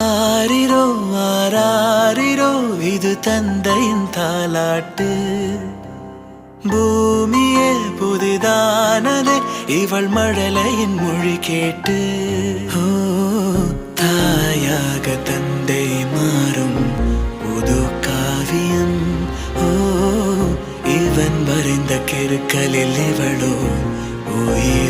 ஆரிரோ ஆராரிரோ இது தந்தையின் தாலாட்டு. பூமியே புதிதானதே இவள் மழலையின் மொழி கேட்டு. ஓ தாயாக தந்தை மாறும் புது காவியம். ஓ இவன் வரைந்த கெருக்களில் இவளோ உயிர்.